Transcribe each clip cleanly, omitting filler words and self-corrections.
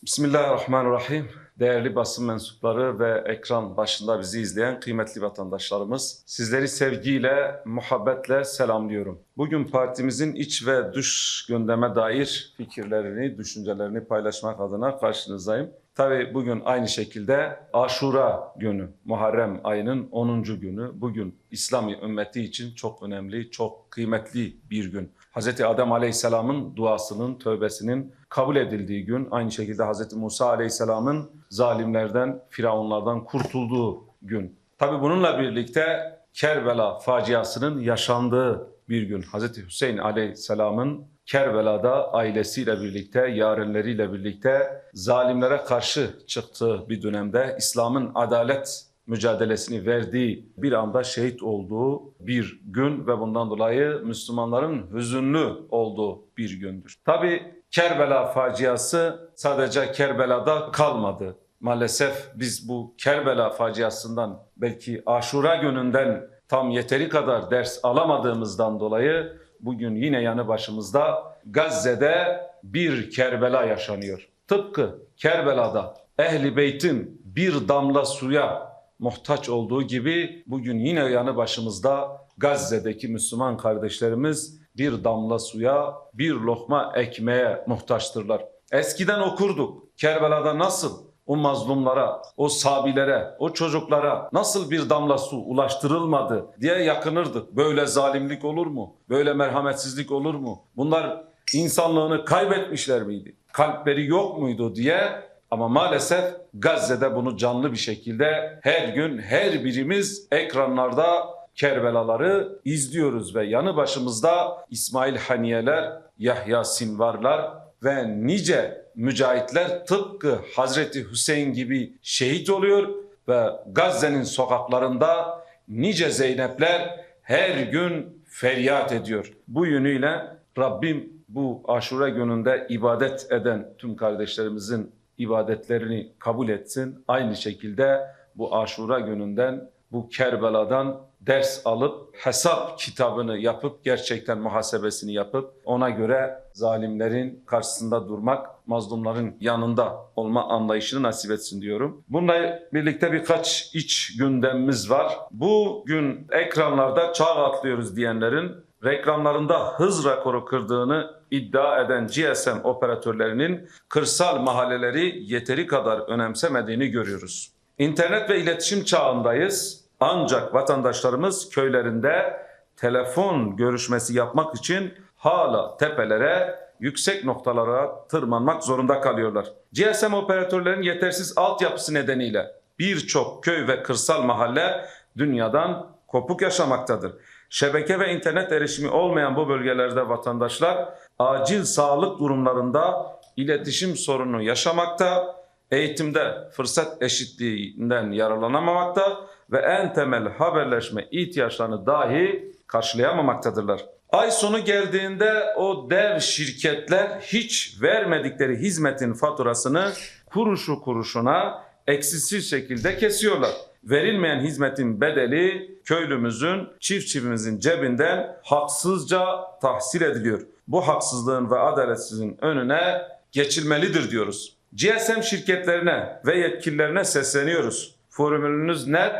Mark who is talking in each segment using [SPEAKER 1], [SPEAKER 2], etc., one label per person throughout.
[SPEAKER 1] Bismillahirrahmanirrahim. Değerli basın mensupları ve ekran başında bizi izleyen kıymetli vatandaşlarımız, sizleri sevgiyle, muhabbetle selamlıyorum. Bugün partimizin iç ve dış gündeme dair fikirlerini, düşüncelerini paylaşmak adına karşınızdayım. Tabii bugün aynı şekilde Aşura günü, Muharrem ayının 10. günü. Bugün İslam ümmeti için çok önemli, çok kıymetli bir gün. Hz. Adem Aleyhisselam'ın duasının, tövbesinin kabul edildiği gün, aynı şekilde Hz. Musa Aleyhisselam'ın zalimlerden, firavunlardan kurtulduğu gün. Tabii bununla birlikte Kerbela faciasının yaşandığı bir gün. Hz. Hüseyin Aleyhisselam'ın Kerbela'da ailesiyle birlikte, yarenleriyle birlikte zalimlere karşı çıktığı bir dönemde İslam'ın adalet mücadelesini verdiği bir anda şehit olduğu bir gün ve bundan dolayı Müslümanların hüzünlü olduğu bir gündür. Tabii Kerbela faciası sadece Kerbela'da kalmadı. Maalesef biz bu Kerbela faciasından, belki Aşura gününden tam yeteri kadar ders alamadığımızdan dolayı bugün yine yanı başımızda Gazze'de bir Kerbela yaşanıyor. Tıpkı Kerbela'da Ehl-i Beyt'in bir damla suya muhtaç olduğu gibi bugün yine yanı başımızda Gazze'deki Müslüman kardeşlerimiz bir damla suya, bir lokma ekmeğe muhtaçtırlar. Eskiden okurduk Kerbela'da nasıl o mazlumlara, o sabilere, o çocuklara nasıl bir damla su ulaştırılmadı diye yakınırdık. Böyle zalimlik olur mu? Böyle merhametsizlik olur mu? Bunlar insanlığını kaybetmişler miydi? Kalpleri yok muydu diye. Ama maalesef Gazze'de bunu canlı bir şekilde her gün her birimiz ekranlarda Kerbelaları izliyoruz ve yanı başımızda İsmail Haniyeler, Yahya Sinvarlar ve nice mücahitler tıpkı Hazreti Hüseyin gibi şehit oluyor ve Gazze'nin sokaklarında nice Zeynepler her gün feryat ediyor. Bu yönüyle Rabbim bu Aşura gününde ibadet eden tüm kardeşlerimizin ibadetlerini kabul etsin. Aynı şekilde bu Aşura gününden, bu Kerbela'dan ders alıp hesap kitabını yapıp gerçekten muhasebesini yapıp ona göre zalimlerin karşısında durmak, mazlumların yanında olma anlayışını nasip etsin diyorum. Bununla birlikte birkaç iç gündemimiz var. Bugün ekranlarda çağ atlıyoruz diyenlerin reklamlarında hız rekoru kırdığını iddia eden GSM operatörlerinin kırsal mahalleleri yeteri kadar önemsemediğini görüyoruz. İnternet ve iletişim çağındayız. Ancak vatandaşlarımız köylerinde telefon görüşmesi yapmak için hala tepelere, yüksek noktalara tırmanmak zorunda kalıyorlar. GSM operatörlerin yetersiz altyapısı nedeniyle birçok köy ve kırsal mahalle dünyadan kopuk yaşamaktadır. Şebeke ve internet erişimi olmayan bu bölgelerde vatandaşlar acil sağlık durumlarında iletişim sorunu yaşamakta, eğitimde fırsat eşitliğinden yararlanamamakta ve en temel haberleşme ihtiyaçlarını dahi karşılayamamaktadırlar. Ay sonu geldiğinde o dev şirketler hiç vermedikleri hizmetin faturasını kuruşu kuruşuna eksisiz şekilde kesiyorlar. Verilmeyen hizmetin bedeli köylümüzün, çiftçimizin cebinden haksızca tahsil ediliyor. Bu haksızlığın ve adaletsizliğin önüne geçilmelidir diyoruz. GSM şirketlerine ve yetkililerine sesleniyoruz. Formülünüz net,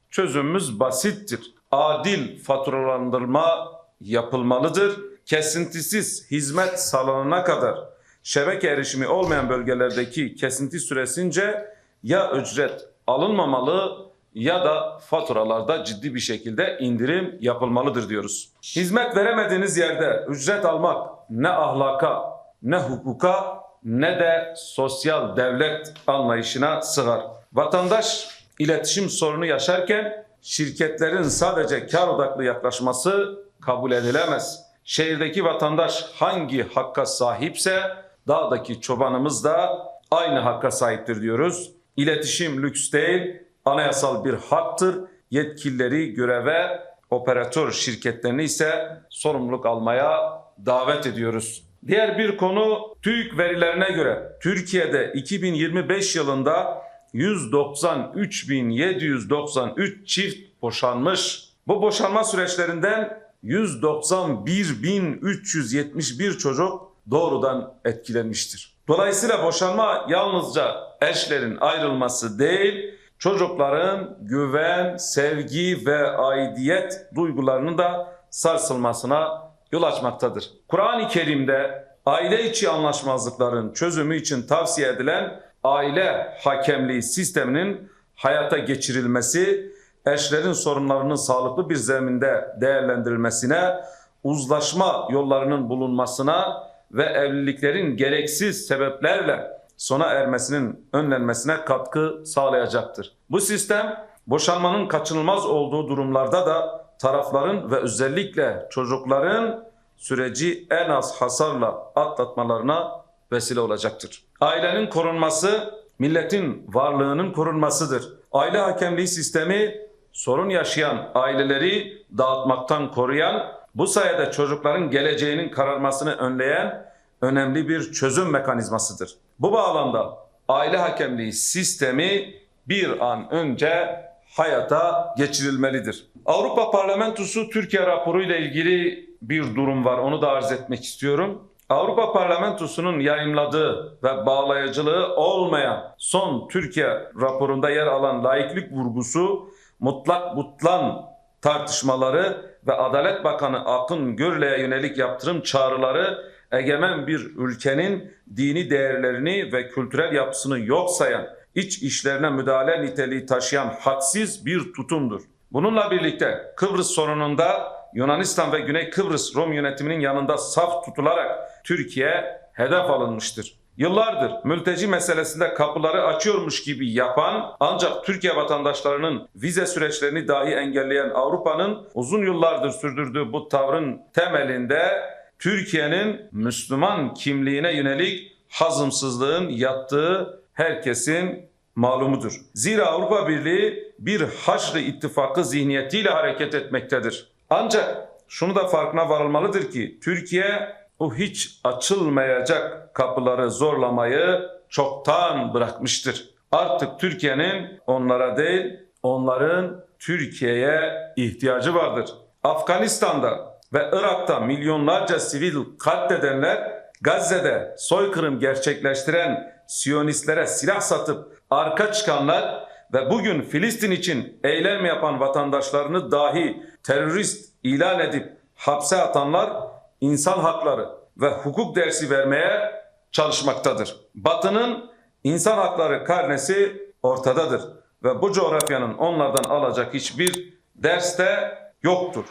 [SPEAKER 1] çözümümüz basittir. Adil faturalandırma yapılmalıdır. Kesintisiz hizmet sağlanana kadar şebeke erişimi olmayan bölgelerdeki kesinti süresince ya ücret alınmamalı ya da faturalarda ciddi bir şekilde indirim yapılmalıdır diyoruz. Hizmet veremediğiniz yerde ücret almak ne ahlaka, ne hukuka, ne de sosyal devlet anlayışına sığar. Vatandaş iletişim sorunu yaşarken şirketlerin sadece kar odaklı yaklaşması kabul edilemez. Şehirdeki vatandaş hangi hakka sahipse dağdaki çobanımız da aynı hakka sahiptir diyoruz. İletişim lüks değil, anayasal bir haktır. Yetkilileri göreve, operatör şirketlerini ise sorumluluk almaya davet ediyoruz. Diğer bir konu TÜİK verilerine göre Türkiye'de 2025 yılında 193.793 çift boşanmış. Bu boşanma süreçlerinden 191.371 çocuk doğrudan etkilenmiştir. Dolayısıyla boşanma yalnızca eşlerin ayrılması değil, çocukların güven, sevgi ve aidiyet duygularının da sarsılmasına yol açmaktadır. Kur'an-ı Kerim'de aile içi anlaşmazlıkların çözümü için tavsiye edilen aile hakemliği sisteminin hayata geçirilmesi, eşlerin sorunlarının sağlıklı bir zeminde değerlendirilmesine, uzlaşma yollarının bulunmasına ve evliliklerin gereksiz sebeplerle sona ermesinin önlenmesine katkı sağlayacaktır. Bu sistem boşanmanın kaçınılmaz olduğu durumlarda da tarafların ve özellikle çocukların süreci en az hasarla atlatmalarına vesile olacaktır. Ailenin korunması, milletin varlığının korunmasıdır. Aile hakemliği sistemi sorun yaşayan aileleri dağıtmaktan koruyan, bu sayede çocukların geleceğinin kararmasını önleyen önemli bir çözüm mekanizmasıdır. Bu bağlamda aile hakemliği sistemi bir an önce hayata geçirilmelidir. Avrupa Parlamentosu Türkiye raporu ile ilgili bir durum var. Onu da arz etmek istiyorum. Avrupa Parlamentosu'nun yayımladığı ve bağlayıcılığı olmayan son Türkiye raporunda yer alan laiklik vurgusu, mutlak butlan tartışmaları ve Adalet Bakanı Akın Gürlek'e yönelik yaptırım çağrıları egemen bir ülkenin dini değerlerini ve kültürel yapısını yok sayan, iç işlerine müdahale niteliği taşıyan hadsiz bir tutumdur. Bununla birlikte Kıbrıs sorununda Yunanistan ve Güney Kıbrıs Rum yönetiminin yanında saf tutularak Türkiye hedef alınmıştır. Yıllardır mülteci meselesinde kapıları açıyormuş gibi yapan, ancak Türkiye vatandaşlarının vize süreçlerini dahi engelleyen Avrupa'nın uzun yıllardır sürdürdüğü bu tavrın temelinde Türkiye'nin Müslüman kimliğine yönelik hazımsızlığın yattığı herkesin malumudur. Zira Avrupa Birliği bir Haçlı ittifakı zihniyetiyle hareket etmektedir. Ancak şunu da farkına varılmalıdır ki Türkiye o hiç açılmayacak kapıları zorlamayı çoktan bırakmıştır. Artık Türkiye'nin onlara değil, onların Türkiye'ye ihtiyacı vardır. Afganistan'da ve Irak'ta milyonlarca sivil katledenler, Gazze'de soykırım gerçekleştiren Siyonistlere silah satıp arka çıkanlar ve bugün Filistin için eylem yapan vatandaşlarını dahi terörist ilan edip hapse atanlar insan hakları ve hukuk dersi vermeye çalışmaktadır. Batı'nın insan hakları karnesi ortadadır ve bu coğrafyanın onlardan alacak hiçbir ders de yoktur.